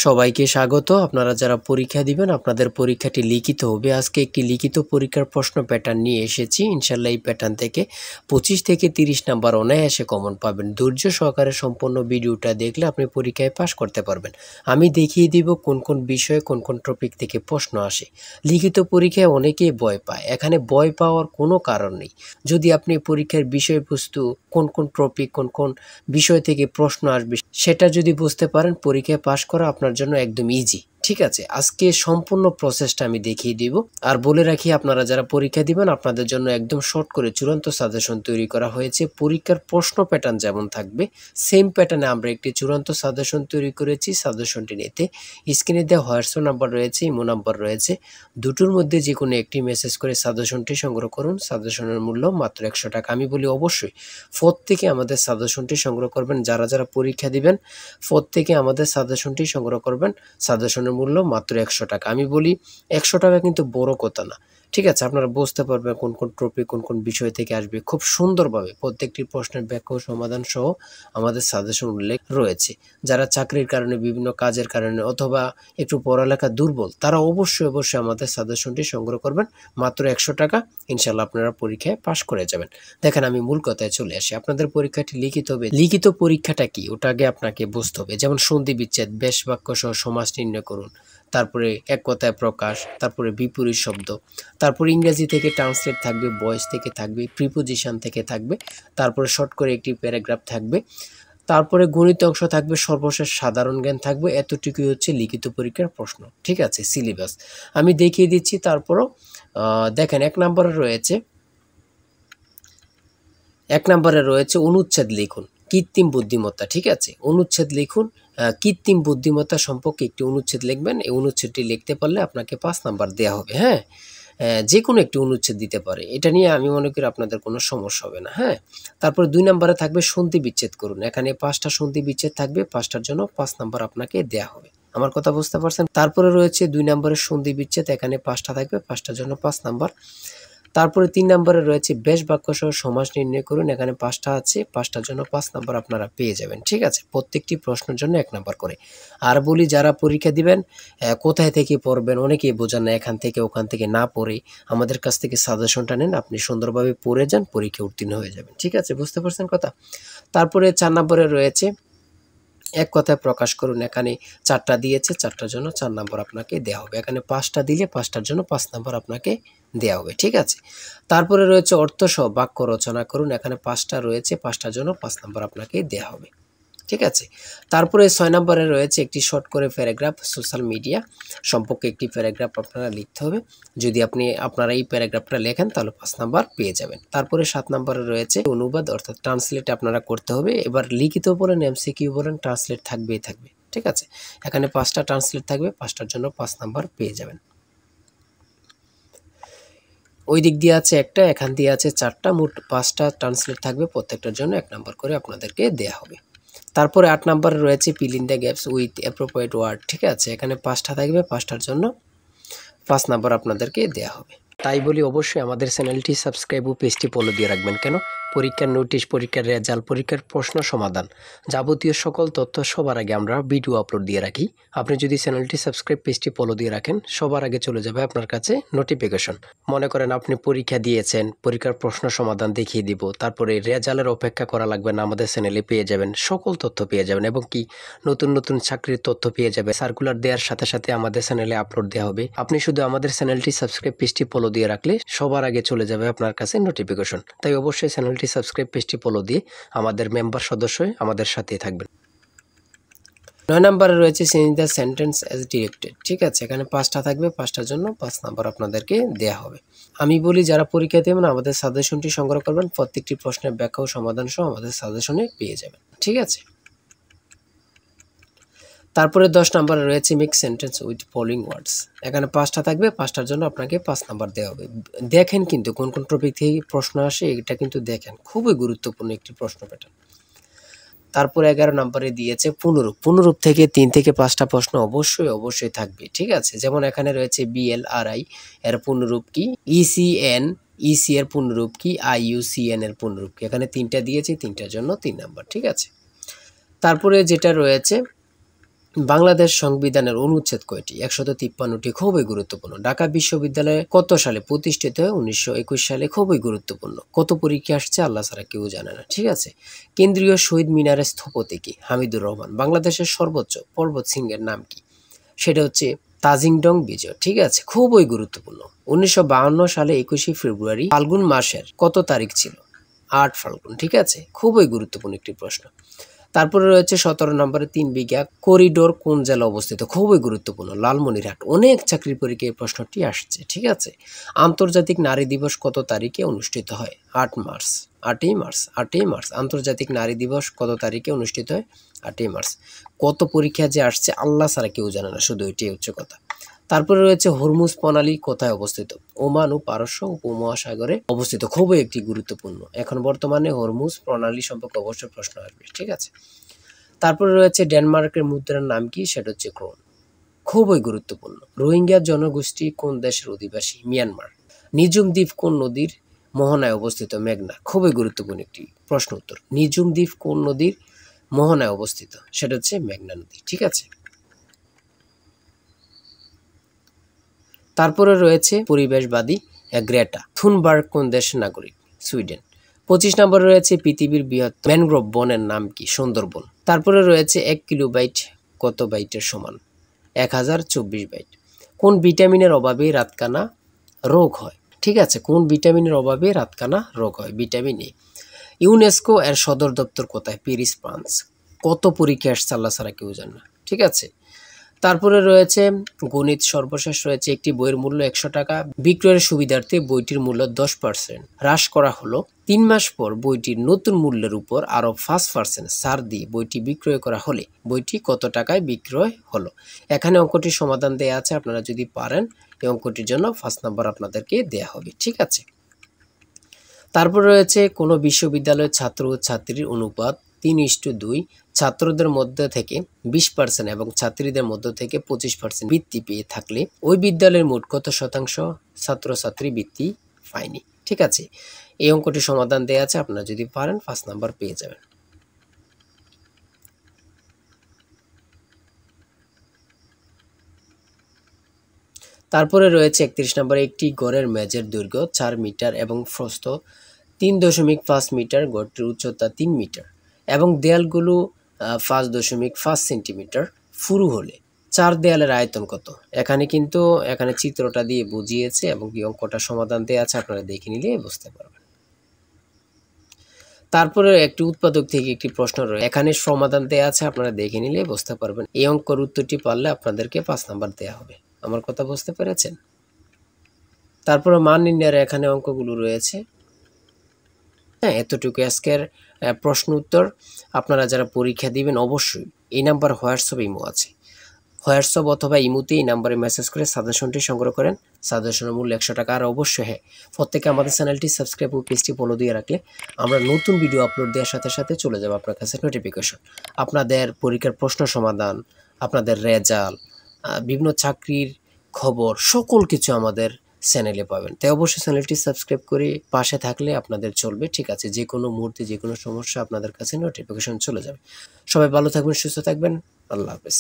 সবাইকে স্বাগত। আপনারা যারা পরীক্ষা দিবেন আপনাদের পরীক্ষাটি লিখিত হবে। আজকে একটি লিখিত পরীক্ষার প্রশ্ন প্যাটার্ন নিয়ে এসেছি। ইনশাল্লাহ এই প্যাটার্ন থেকে 25 থেকে 30 নাম্বার অনায়াসে কমন পাবেন। ধৈর্য সহকারে সম্পূর্ণ ভিডিওটা দেখলে আপনি পরীক্ষায় পাস করতে পারবেন। আমি দেখিয়ে দিব কোন কোন বিষয়ে কোন কোন টপিক থেকে প্রশ্ন আসে। লিখিত পরীক্ষায় অনেকেই ভয় পায়, এখানে ভয় পাওয়ার কোনো কারণ নেই। যদি আপনি পরীক্ষার বিষয়বস্তু কোন কোন টপিক কোন কোন বিষয় থেকে প্রশ্ন আসবে সেটা যদি বুঝতে পারেন, পরীক্ষায় পাস করা আপনার জন্য একদম ইজি। ঠিক আছে, আজকে সম্পূর্ণ প্রসেসটা আমি দেখিয়ে দিব। আর বলে রাখি, আপনারা যারা পরীক্ষা দিবেন আপনাদের জন্য একদম শর্ট করে চূড়ান্ত সাজেশন তৈরি করা হয়েছে। পরীক্ষার প্রশ্ন প্যাটার্ন যেমন থাকবে সেম প্যাটার্নে আমরা একটি চূড়ান্ত সাজেশন তৈরি করেছি। সাজেশনটি নিতে স্ক্রিনে দেওয়া হোয়াটসঅ্যাপ নাম্বার রয়েছে, ইমো নাম্বার রয়েছে, দুটোর মধ্যে যে কোনো একটি মেসেজ করে সাজেশনটি সংগ্রহ করুন। সাজেশনের মূল্য মাত্র 100 টাকা। আমি বলি অবশ্যই প্রত্যেকে আমাদের সাজেশনটি সংগ্রহ করবেন। যারা যারা পরীক্ষা দিবেন প্রত্যেকে আমাদের সাজেশনটি সংগ্রহ করবেন। সাজেশনের মূল্য মাত্র 100 টাকা। আমি বলি 100 টাকা কিন্তু বড় কথা না। ঠিক আছে, আপনারা বুঝতে পারবেন কোন কোন টপিক কোন কোন বিষয় থেকে আসবে। খুব সুন্দরভাবে প্রত্যেকটি প্রশ্নের ব্যাখ্যা ও সমাধান সহ আমাদের সাজেশন উল্লেখ রয়েছে। যারা চাকরির কারণে, বিভিন্ন কাজের কারণে অথবা একটু পড়ালেখা দুর্বল, তারা অবশ্যই আমাদের সাজেশনটি সংগ্রহ করবেন। মাত্র 100 টাকা। ইনশাল্লাহ আপনারা পরীক্ষায় পাশ করে যাবেন। দেখেন, আমি মূল কথায় চলে আসি। আপনাদের পরীক্ষাটি লিখিত হবে। লিখিত পরীক্ষাটা কি ওটা আগে আপনাকে বুঝতে হবে। যেমন সন্ধি বিচ্ছেদ, বেশ বাক্য সহ সমাস নির্ণয় করুন, তারপরে এক কথায় প্রকাশ, তারপরে বিপরীত শব্দ, তারপরে ইংরেজি থেকে ট্রান্সলেট থাকবে, ভয়েস থেকে থাকবে, প্রিপোজিশন থেকে থাকবে, তারপরে শর্ট করে একটি প্যারাগ্রাফ থাকবে, তারপরে গণিত অংশ থাকবে, সর্বশেষ সাধারণ জ্ঞান থাকবে। এতটুকুই হচ্ছে লিখিত পরীক্ষার প্রশ্ন। ঠিক আছে, সিলেবাস আমি দেখিয়ে দিচ্ছি। তারপরও দেখেন, এক নম্বরে রয়েছে অনুচ্ছেদ লিখুন, কৃত্রিম বুদ্ধিমত্তা। ঠিক আছে, অনুচ্ছেদ লিখুন, কৃত্রিম বুদ্ধিমত্তা সম্পর্কে একটি অনুচ্ছেদ লিখবেন। এই অনুচ্ছেদটি লিখতে পারলে আপনাকে 5 নাম্বার দেওয়া হবে। হ্যাঁ, যে কোনো একটি অনুচ্ছেদ দিতে পারে, এটা নিয়ে আমি মনে করি আপনাদের কোনো সমস্যা হবে না। হ্যাঁ, তারপরে 2 নম্বরে থাকবে সন্ধি বিচ্ছেদ করুন। এখানে 5টা সন্ধি বিচ্ছেদ থাকবে, 5টার জন্য 5 নাম্বার আপনাকে দেওয়া হবে। আমার কথা বুঝতে পারছেন? তারপরে রয়েছে 2 নম্বরের সন্ধি বিচ্ছেদ, এখানে 5টা থাকবে, 5টার জন্য 5 নাম্বার। তারপরে 3 নম্বরে রয়েছে বেশ বাক্য সহ সমাস নির্ণয় করুন। এখানে 5টা আছে, 5টার জন্য 5 নাম্বার আপনারা পেয়ে যাবেন। ঠিক আছে, প্রত্যেকটি প্রশ্নের জন্য 1 নাম্বার করে। আর বলি, যারা পরীক্ষা দিবেন কোথায় থেকে পড়বেন, অনেকেই বোঝেন না। এখান থেকে ওখান থেকে না পড়ে আমাদের কাছ থেকে সাজেশনটা নেন, আপনি সুন্দরভাবে পড়ে যান, পরীক্ষা উত্তীর্ণ হয়ে যাবেন। ঠিক আছে, বুঝতে পারছেন কথা? তারপরে 4 নম্বরে রয়েছে এক কথায় প্রকাশ করুন। এখানে 4টা দিয়েছে, 4টার জন্য 4 নাম্বার আপনাকে দেওয়া হবে। এখানে 5টা দিলে 5টার জন্য 5 নাম্বার আপনাকে দেওয়া হবে। ঠিক আছে, তারপরে রয়েছে অর্থ সহ বাক্য রচনা করুন। এখানে 5টা রয়েছে, 5টার জন্য 5 নাম্বার আপনাকে দেওয়া হবে। ঠিক আছে, তারপরে 6 নম্বরে রয়েছে একটি শর্ট করে প্যারাগ্রাফ, সোশ্যাল মিডিয়া সম্পর্কে একটি প্যারাগ্রাফ আপনারা লিখতে হবে। যদি আপনারা এই প্যারাগ্রাফটা লেখেন তাহলে 5 নাম্বার পেয়ে যাবেন। তারপরে 7 নম্বরে রয়েছে অনুবাদ, অর্থাৎ ট্রান্সলেট আপনারা করতে হবে। এবার লিখিত বলেন, এমসিকিউ বলেন, ট্রান্সলেট থাকবেই থাকবে। ঠিক আছে, এখানে 5টা ট্রান্সলেট থাকবে, 5টার জন্য 5 নাম্বার পেয়ে যাবেন। ওই দিক দিয়ে আছে একটা, এখান দিয়ে আছে 4টা, মোট 5টা ট্রান্সলেট থাকবে, প্রত্যেকটার জন্য 1 নাম্বার করে আপনাদেরকে দেওয়া হবে। তারপরে 8 নম্বরে রয়েছে fill in the gaps with appropriate word. ঠিক আছে, এখানে 5টা থাকবে, 5টার জন্য 5 নাম্বার আপনাদেরকে দেওয়া হবে। তাই বলি অবশ্যই আমাদের চ্যানেলটি সাবস্ক্রাইব ও পেজটি ফলো দিয়ে রাখবেন। কেন? পরীক্ষার নোটিশ, পরীক্ষার রেজাল্ট, পরীক্ষার প্রশ্ন সমাধান, যাবতীয় সকল তথ্য সবার আগে আমরা ভিডিও আপলোড দিয়ে রাখি। আপনি যদি চ্যানেলটি সাবস্ক্রাইব, পেজটি ফলো দিয়ে রাখেন, সবার আগে চলে যাবে আপনার কাছে নোটিফিকেশন। মনে করেন আপনি পরীক্ষা দিয়েছেন, পরীক্ষার প্রশ্ন সমাধান দেখিয়ে দিব, তারপরে রেজাল্টের অপেক্ষা করা লাগবে না, আমাদের চ্যানেলে পেয়ে যাবেন, সকল তথ্য পেয়ে যাবেন। এবং কি নতুন নতুন চাকরির তথ্য পেয়ে যাবে। সার্কুলার দেওয়ার সাথে সাথে আমাদের চ্যানেলে আপলোড দেওয়া হবে। আপনি শুধু আমাদের চ্যানেলটি সাবস্ক্রাইব, পেজটি ফলো দিয়ে রাখলে সবার আগে চলে যাবে আপনার কাছে নোটিফিকেশন। তাই অবশ্যই চ্যানেলটি সাবস্ক্রাইব, পেজটি ফলো দিয়ে আমাদের মেম্বার সদস্য হয়ে আমাদের সাথেই থাকবেন। 9 নম্বরে রয়েছে change the sentence as directed. ঠিক আছে, এখানে 5টা থাকবে, 5টার জন্য 5 নাম্বার আপনাদেরকে দেওয়া হবে। আমি বলি, যারা পরীক্ষা দেবেন আমাদের সাজেশনটি সংগ্রহ করবেন, প্রত্যেকটি প্রশ্নের ব্যাখ্যা ও সমাধান সহ আমাদের সাজেশনে পেয়ে যাবেন। ঠিক আছে, তারপরে 10 নম্বরে রয়েছে মেক সেন্টেন্স উইথ ফলোইং ওয়ার্ডস। এখানে 5টা থাকবে, 5টার জন্য আপনাকে 5 নাম্বার দেওয়া হবে। দেখেন কিন্তু কোন কোন টপিক থেকে প্রশ্ন আসে, এটা কিন্তু দেখেন, খুবই গুরুত্বপূর্ণ একটি প্রশ্ন প্যাটার্ন। তারপরে 11 নম্বরে দিয়েছে পুনরূপ। পুনরূপ থেকে 3 থেকে 5টা প্রশ্ন অবশ্যই থাকবে। ঠিক আছে, যেমন এখানে রয়েছে BLRI এর পুনরূপ কি, ECN EC এর পুনরূপ কি, IUCN এর পুনরূপ কি। এখানে 3টা দিয়েছে, 3টার জন্য 3 নাম্বার। ঠিক আছে, তারপরে যেটা রয়েছে বাংলাদেশ সংবিধানের অনুচ্ছেদ কয়টি? 153টি। খুবই গুরুত্বপূর্ণ। ঢাকা বিশ্ববিদ্যালয় কত সালে প্রতিষ্ঠিত হয়? 1921 সালে। খুবই গুরুত্বপূর্ণ। কত পরীক্ষা আসছে? আল্লাহ ছাড়া কেউ জানে না। ঠিক আছে। কেন্দ্রীয় শহীদ মিনারের স্থপতি কি? হামিদুর রহমান। বাংলাদেশের সর্বোচ্চ পর্বত শৃঙ্গের নাম কি? সেটা হচ্ছে তাজিংডং বিজয়। ঠিক আছে, খুবই গুরুত্বপূর্ণ। 1952 সালে 21শে ফেব্রুয়ারি ফাল্গুন মাসের কত তারিখ ছিল? 8 ফাল্গুন। ঠিক আছে, খুবই গুরুত্বপূর্ণ একটি প্রশ্ন। তারপরে রয়েছে 17 নম্বরে 3 বিঘা করিডোর কোন জেলা অবস্থিত? খুবই গুরুত্বপূর্ণ, লালমনিরহাট। অনেক চাকরির পরীক্ষায় এই প্রশ্নটি আসছে। ঠিক আছে। আন্তর্জাতিক নারী দিবস কত তারিখে অনুষ্ঠিত হয়? 8 মার্চ। 8ই মার্চ। 8ই মার্চ আন্তর্জাতিক নারী দিবস কত তারিখে অনুষ্ঠিত হয়? 8ই মার্চ। কত পরীক্ষা যে আসছে আল্লাহ ছাড়া কেউ জানে না, শুধু এটাই হচ্ছে কথা। তারপরে রয়েছে হরমুজ প্রণালী কোথায় অবস্থিত? ওমান ও পারস্য উপমহাসাগরে অবস্থিত। খুবই একটি গুরুত্বপূর্ণ। এখন বর্তমানে হরমুজ প্রণালী সম্পর্কে অবশ্যই প্রশ্ন আসবে। ঠিক আছে। তারপরে রয়েছে ডেনমার্কের মুদ্রার নাম কি? সেটা হচ্ছে ক্রোন। খুবই গুরুত্বপূর্ণ। রোহিঙ্গা জনগোষ্ঠী কোন দেশের অধিবাসী? মিয়ানমার। নিজুম দ্বীপ কোন নদীর মোহনায় অবস্থিত? মেঘনা। খুবই গুরুত্বপূর্ণ একটি প্রশ্ন উত্তর। নিজুম দ্বীপ কোন নদীর মোহনায় অবস্থিত? সেটা হচ্ছে মেঘনা নদী। ঠিক আছে। তারপরে রয়েছে পরিবেশবাদী গ্রেটা থুনবার্গ কোন দেশের নাগরিক? সুইডেন। 25 নম্বরে রয়েছে পৃথিবীর বৃহত্তম ম্যানগ্রোভ বনের নাম কি? সুন্দরবন। তারপরে রয়েছে 1 কিলোবাইট কত বাইটের সমান? 1024 বাইট। কোন ভিটামিনের অভাবে রাতকানা রোগ হয়? ঠিক আছে, কোন ভিটামিনের অভাবে রাতকানা রোগ হয়? Vitamin A. ইউনেস্কো এর সদর দপ্তর কোথায়? Paris, France. কত পরীক্ষা আসছে আল্লাহ ছাড়া কেউ জানে না। ঠিক আছে। তারপরে রয়েছে গণিত। সর্বশেষ রয়েছে একটি বইয়ের মূল্য 100 টাকা। বিক্রয়ের সুবিধার্থে বইটির মূল্য 10% হ্রাস করা হলো। 3 মাস পর বইটির নতুন মূল্যের উপর আরও 5% ছাড় দিয়ে বইটি বিক্রয় করা হলে বইটি কত টাকায় বিক্রয় হলো? এখানে অঙ্কটির সমাধান দেয়া আছে, আপনারা যদি পারেন এই অঙ্কটির জন্য 5 নাম্বার আপনাদেরকে দেয়া হবে। ঠিক আছে। তারপর রয়েছে কোনো বিশ্ববিদ্যালয়ের ছাত্র ও ছাত্রীর অনুপাত 3:2, ছাত্রদের মধ্যে থেকে 20% এবং ছাত্রীদের মধ্যে থেকে 25% বৃত্তি পেয়ে থাকলে ওই বিদ্যালয়ের মোট কত শতাংশ ছাত্রছাত্রী বৃত্তি পায়নি? ঠিক আছে। এই অঙ্কটির সমাধান দেওয়া আছে, আপনারা যদি পারেন 5 নাম্বার পেয়ে যাবেন। তারপরে রয়েছে 31 নম্বরে একটি গড়ের মেঝের দৈর্ঘ্য 4 মিটার এবং প্রস্থ 3.5 মিটার, গড়টির উচ্চতা 3 মিটার এবং দেয়ালগুলো 5.5 সেন্টিমিটার পুরু হলে 4 দেয়ালের আয়তন কত? এখানে চিত্রটা দিয়ে বুঝিয়েছে এবং কি অঙ্কটা সমাধান দেওয়া আছে, আপনারা দেখে নিলে বুঝতে পারবেন। তারপরে একটি উৎপাদক থেকে একটি প্রশ্ন রয়েছে, এখানে সমাধান দেওয়া আছে, আপনারা দেখে নিলে বুঝতে পারবেন। এই অঙ্কের উত্তরটি পারলে আপনাদেরকে 5 নাম্বার দেওয়া হবে। আমার কথা বুঝতে পেরেছেন? তারপরে মান নির্ণয়ের এখানে অঙ্কগুলো রয়েছে। হ্যাঁ, এতটুকু আজকের প্রশ্ন উত্তর। আপনারা যারা পরীক্ষা দিবেন অবশ্যই এই নাম্বার হোয়াটসঅ্যাপ ইমো আছে, হোয়াটসঅ্যাপ অথবা ইমোতে এই নাম্বারে মেসেজ করে সাজেশনটি সংগ্রহ করেন। সাজেশনের মূল্য 100 টাকা। আর অবশ্যই হ্যাঁ, প্রত্যেকে আমাদের চ্যানেলটি সাবস্ক্রাইব ও পেজটি ফলো দিয়ে রাখলে আমরা নতুন ভিডিও আপলোড দেওয়ার সাথে সাথে চলে যাবে আপনার কাছে নোটিফিকেশন। আপনাদের পরীক্ষার প্রশ্ন সমাধান, আপনাদের রেজাল্ট, বিভিন্ন চাকরির খবর, সকল কিছু আমাদের চ্যানেলে পাবেন। তাই অবশ্যই চ্যানেলটি সাবস্ক্রাইব করে পাশে থাকলে আপনাদের চলবে। ঠিক আছে, যে কোনো মুহূর্তে যে কোনো সমস্যা আপনাদের কাছে নোটিফিকেশন চলে যাবে। সবাই ভালো থাকবেন, সুস্থ থাকবেন। আল্লাহ হাফেজ।